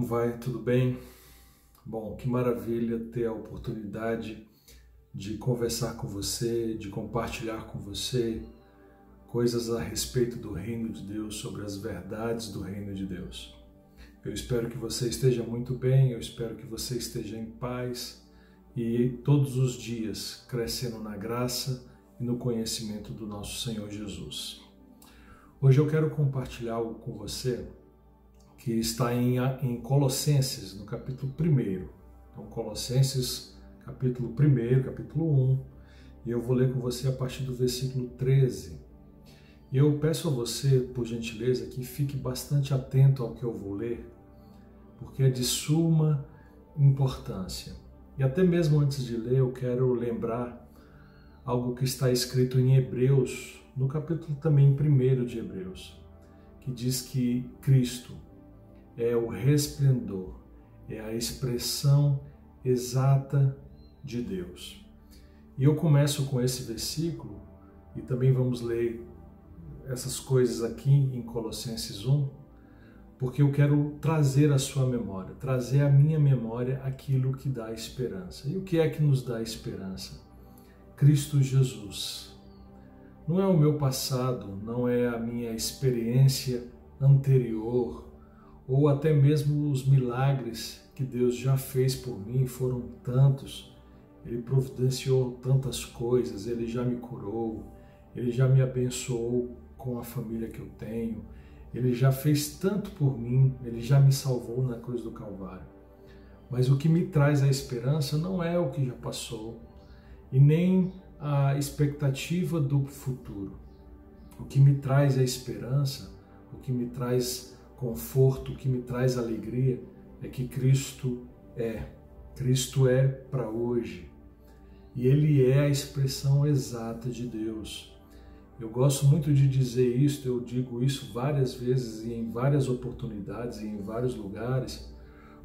vai? Tudo bem? Bom, que maravilha ter a oportunidade de conversar com você, de compartilhar com você coisas a respeito do Reino de Deus, sobre as verdades do Reino de Deus. Eu espero que você esteja muito bem, eu espero que você esteja em paz e todos os dias crescendo na graça e no conhecimento do nosso Senhor Jesus. Hoje eu quero compartilhar algo com você que está em Colossenses, no capítulo 1. Então, Colossenses, capítulo 1, capítulo 1, e eu vou ler com você a partir do versículo 13. E eu peço a você, por gentileza, que fique bastante atento ao que eu vou ler, porque é de suma importância. E até mesmo antes de ler, eu quero lembrar algo que está escrito em Hebreus, no capítulo também 1 de Hebreus, que diz que Cristo é o resplendor, é a expressão exata de Deus. E eu começo com esse versículo, e também vamos ler essas coisas aqui em Colossenses 1, porque eu quero trazer à sua memória, trazer à minha memória aquilo que dá esperança. E o que é que nos dá esperança? Cristo Jesus. Não é o meu passado, não é a minha experiência anterior, ou até mesmo os milagres que Deus já fez por mim, foram tantos. Ele providenciou tantas coisas, Ele já me curou, Ele já me abençoou com a família que eu tenho, Ele já fez tanto por mim, Ele já me salvou na cruz do Calvário. Mas o que me traz a esperança não é o que já passou e nem a expectativa do futuro. O que me traz a esperança, o que me traz conforto, o que me traz alegria é que Cristo é para hoje. E Ele é a expressão exata de Deus. Eu gosto muito de dizer isso, eu digo isso várias vezes e em várias oportunidades e em vários lugares,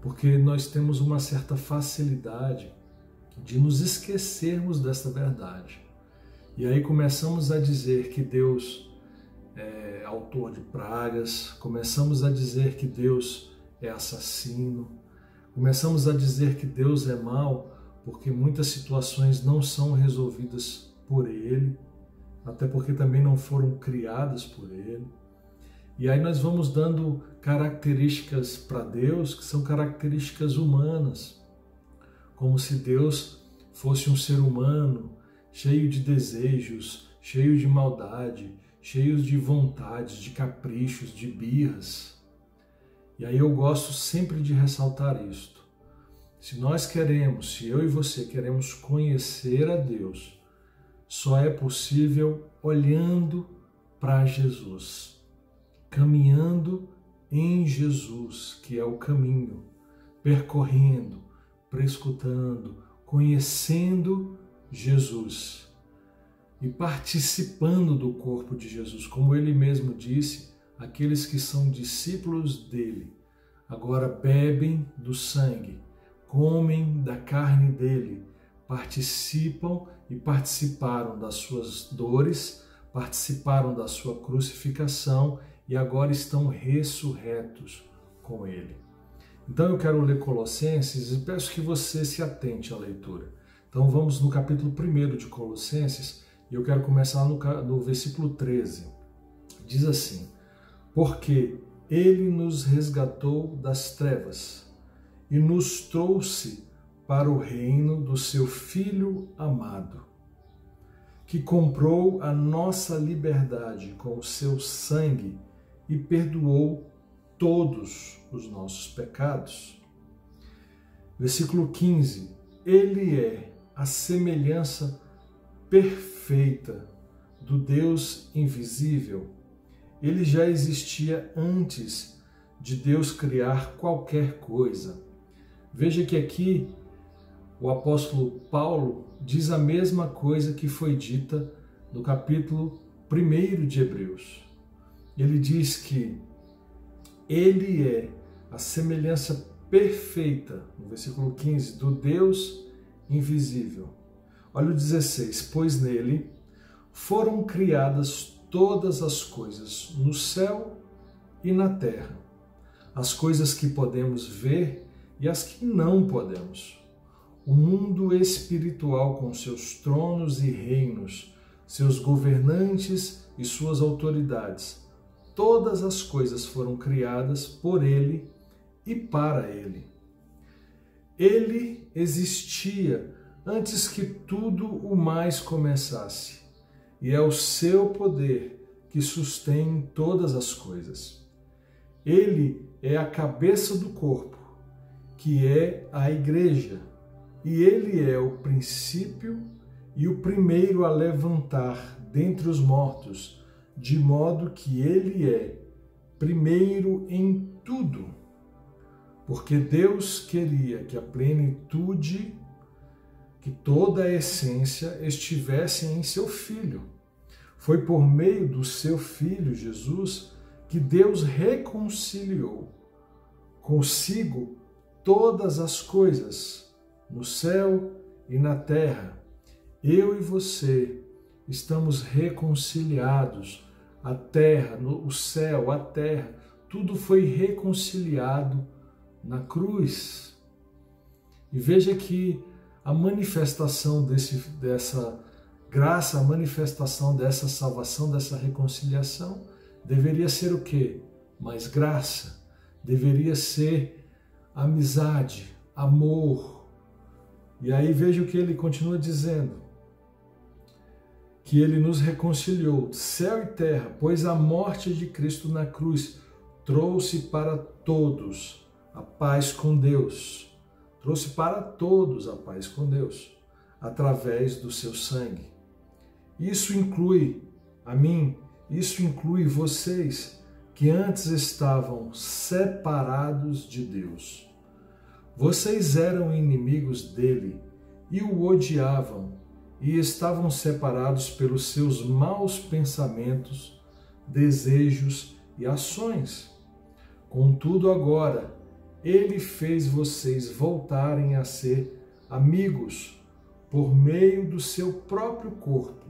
porque nós temos uma certa facilidade de nos esquecermos desta verdade. E aí começamos a dizer que Deus é autor de pragas, começamos a dizer que Deus é assassino, começamos a dizer que Deus é mau porque muitas situações não são resolvidas por Ele, até porque também não foram criadas por Ele. E aí nós vamos dando características para Deus que são características humanas, como se Deus fosse um ser humano cheio de desejos, cheio de maldade, cheios de vontades, de caprichos, de birras. E aí eu gosto sempre de ressaltar isto. Se nós queremos, se eu e você queremos conhecer a Deus, só é possível olhando para Jesus, caminhando em Jesus, que é o caminho, percorrendo, prescutando, conhecendo Jesus e participando do corpo de Jesus. Como Ele mesmo disse, aqueles que são discípulos dele agora bebem do sangue, comem da carne dele, participam e participaram das suas dores, participaram da sua crucificação e agora estão ressurretos com ele. Então eu quero ler Colossenses e peço que você se atente à leitura. Então vamos no capítulo 1 de Colossenses e eu quero começar no versículo 13. Diz assim: porque Ele nos resgatou das trevas e nos trouxe para o reino do seu Filho amado, que comprou a nossa liberdade com o seu sangue e perdoou todos os nossos pecados. Versículo 15. Ele é a semelhança perfeita do Deus invisível. Ele já existia antes de Deus criar qualquer coisa. Veja que aqui o apóstolo Paulo diz a mesma coisa que foi dita no capítulo 1 de Hebreus. Ele diz que Ele é a semelhança perfeita, no versículo 15, do Deus invisível. Olha o 16, pois nele foram criadas todas as coisas no céu e na terra, as coisas que podemos ver e as que não podemos. O mundo espiritual com seus tronos e reinos, seus governantes e suas autoridades. Todas as coisas foram criadas por Ele e para Ele. Ele existia antes que tudo o mais começasse, e é o seu poder que sustém todas as coisas. Ele é a cabeça do corpo, que é a Igreja, e Ele é o princípio e o primeiro a levantar dentre os mortos, de modo que Ele é primeiro em tudo, porque Deus queria que a plenitude, que toda a essência estivesse em seu Filho. Foi por meio do seu Filho, Jesus, que Deus reconciliou consigo todas as coisas, no céu e na terra. Eu e você estamos reconciliados. A terra, o céu, a terra, tudo foi reconciliado na cruz. E veja que a manifestação dessa graça, a manifestação dessa salvação, dessa reconciliação, deveria ser o quê? Mais graça. Deveria ser amizade, amor. E aí veja o que ele continua dizendo. Que ele nos reconciliou, céu e terra, pois a morte de Cristo na cruz trouxe para todos a paz com Deus. Trouxe para todos a paz com Deus, através do seu sangue. Isso inclui a mim, isso inclui vocês, que antes estavam separados de Deus. Vocês eram inimigos dele e o odiavam, e estavam separados pelos seus maus pensamentos, desejos e ações. Contudo, agora, ele fez vocês voltarem a ser amigos por meio do seu próprio corpo,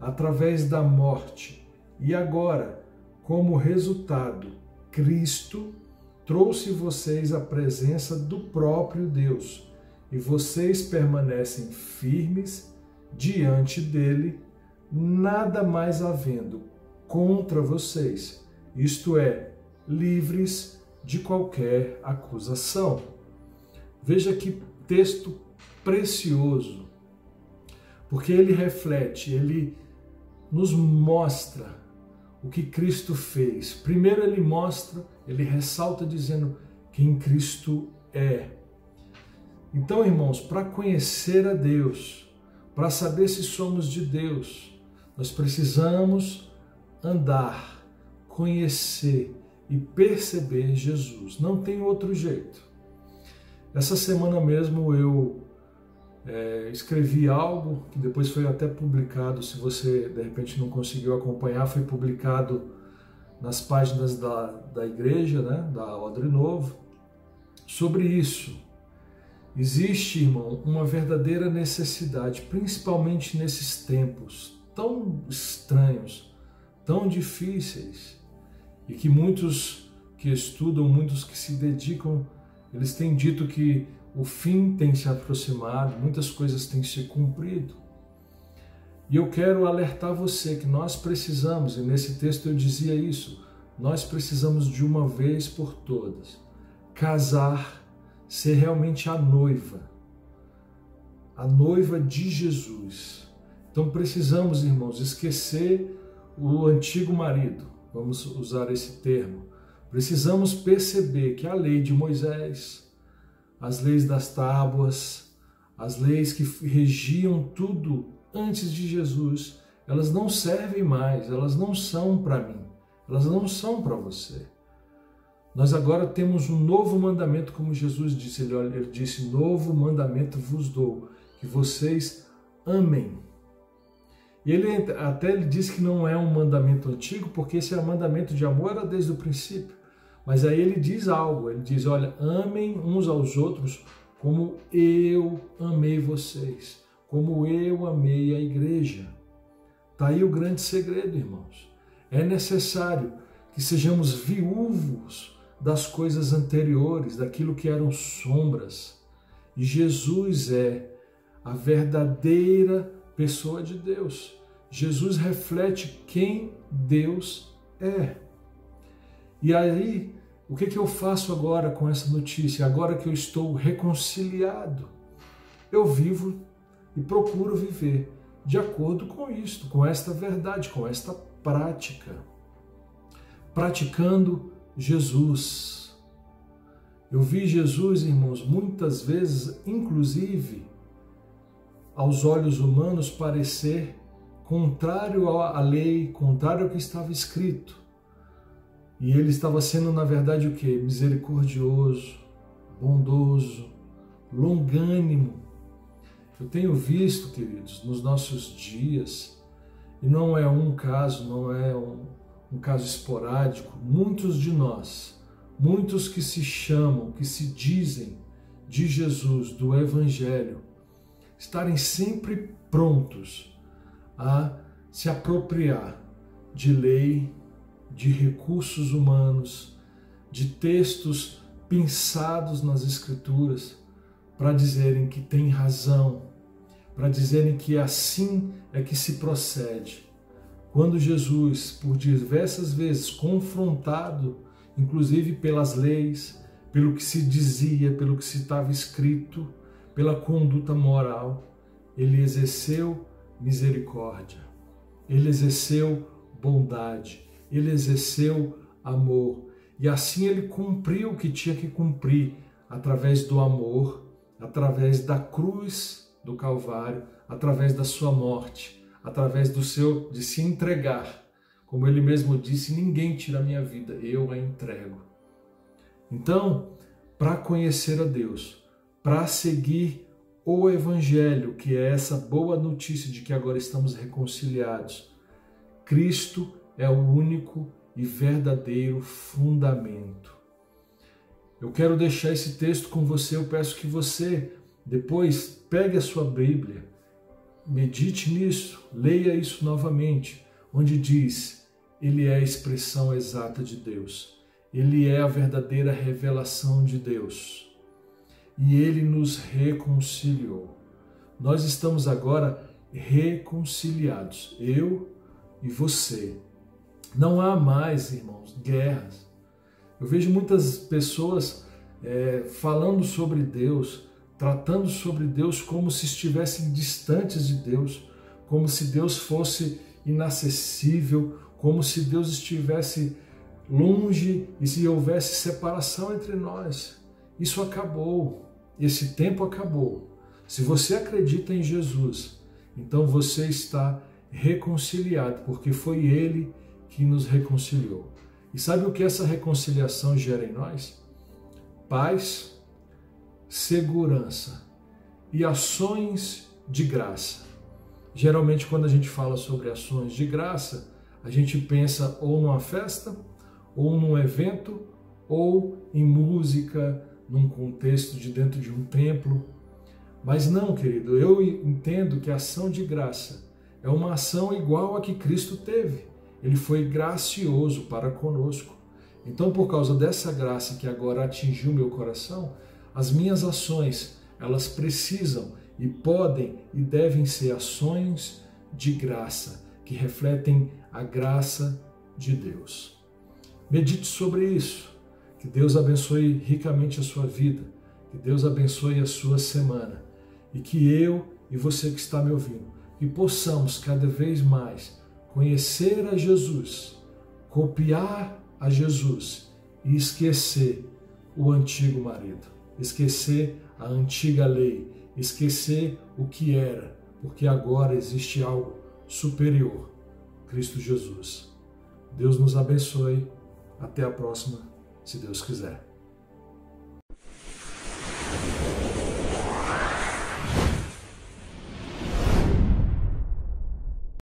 através da morte. E agora, como resultado, Cristo trouxe vocês à presença do próprio Deus, e vocês permanecem firmes diante dele, nada mais havendo contra vocês, isto é, livres de qualquer acusação. Veja que texto precioso, porque ele reflete, ele nos mostra o que Cristo fez. Primeiro ele mostra, ele ressalta dizendo quem Cristo é. Então, irmãos, para conhecer a Deus, para saber se somos de Deus, nós precisamos andar, conhecer e perceber Jesus. Não tem outro jeito. Essa semana mesmo eu escrevi algo que depois foi até publicado, se você de repente não conseguiu acompanhar, foi publicado nas páginas da igreja, né, da Odre Novo, sobre isso. Existe, irmão, uma verdadeira necessidade, principalmente nesses tempos tão estranhos, tão difíceis, e que muitos que estudam, muitos que se dedicam, eles têm dito que o fim tem se aproximado, muitas coisas têm se cumprido. E eu quero alertar você que nós precisamos, e nesse texto eu dizia isso, nós precisamos de uma vez por todas casar, ser realmente a noiva de Jesus. Então precisamos, irmãos, esquecer o antigo marido, vamos usar esse termo. Precisamos perceber que a lei de Moisés, as leis das tábuas, as leis que regiam tudo antes de Jesus, elas não servem mais, elas não são para mim, elas não são para você. Nós agora temos um novo mandamento, como Jesus disse, ele disse, novo mandamento vos dou, que vocês amem. E ele disse que não é um mandamento antigo, porque esse mandamento de amor era desde o princípio. Mas aí ele diz algo, ele diz, olha, amem uns aos outros como eu amei vocês, como eu amei a igreja. Está aí o grande segredo, irmãos. É necessário que sejamos viúvos das coisas anteriores, daquilo que eram sombras. E Jesus é a verdadeira pessoa de Deus. Jesus reflete quem Deus é. E aí, o que eu faço agora com essa notícia? Agora que eu estou reconciliado, eu vivo e procuro viver de acordo com isto, com esta verdade, com esta prática. Praticando Jesus. Eu vi Jesus, irmãos, muitas vezes, inclusive, aos olhos humanos, parecer contrário à lei, contrário ao que estava escrito. E ele estava sendo, na verdade, o quê? Misericordioso, bondoso, longânimo. Eu tenho visto, queridos, nos nossos dias, e não é um caso, não é um caso esporádico, muitos de nós, muitos que se chamam, que se dizem de Jesus, do Evangelho, estarem sempre prontos a se apropriar de lei, de recursos humanos, de textos pensados nas Escrituras, para dizerem que tem razão, para dizerem que assim é que se procede. Quando Jesus, por diversas vezes confrontado, inclusive pelas leis, pelo que se dizia, pelo que se estava escrito, pela conduta moral, ele exerceu misericórdia, ele exerceu bondade, ele exerceu amor, e assim ele cumpriu o que tinha que cumprir, através do amor, através da cruz do Calvário, através da sua morte, através de se entregar. Como ele mesmo disse, ninguém tira a minha vida, eu a entrego. Então, para conhecer a Deus, para seguir o Evangelho, que é essa boa notícia de que agora estamos reconciliados, Cristo é o único e verdadeiro fundamento. Eu quero deixar esse texto com você, eu peço que você depois pegue a sua Bíblia, medite nisso, leia isso novamente, onde diz, ele é a expressão exata de Deus, ele é a verdadeira revelação de Deus, e ele nos reconciliou. Nós estamos agora reconciliados, eu e você. Não há mais, irmãos, guerras. Eu vejo muitas pessoas falando sobre Deus, tratando sobre Deus como se estivessem distantes de Deus, como se Deus fosse inacessível, como se Deus estivesse longe e se houvesse separação entre nós. Isso acabou, esse tempo acabou. Se você acredita em Jesus, então você está reconciliado, porque foi Ele que nos reconciliou. E sabe o que essa reconciliação gera em nós? Paz, segurança e ações de graça. Geralmente, quando a gente fala sobre ações de graça, a gente pensa ou numa festa, ou num evento, ou em música, num contexto de dentro de um templo. Mas não, querido, eu entendo que a ação de graça é uma ação igual a que Cristo teve. Ele foi gracioso para conosco. Então, por causa dessa graça que agora atingiu meu coração, as minhas ações, elas precisam e podem e devem ser ações de graça, que refletem a graça de Deus. Medite sobre isso. Que Deus abençoe ricamente a sua vida. Que Deus abençoe a sua semana. E que eu e você que está me ouvindo, que possamos cada vez mais conhecer a Jesus, copiar a Jesus e esquecer o antigo marido, esquecer a antiga lei, esquecer o que era, porque agora existe algo superior, Cristo Jesus. Deus nos abençoe. Até a próxima, se Deus quiser.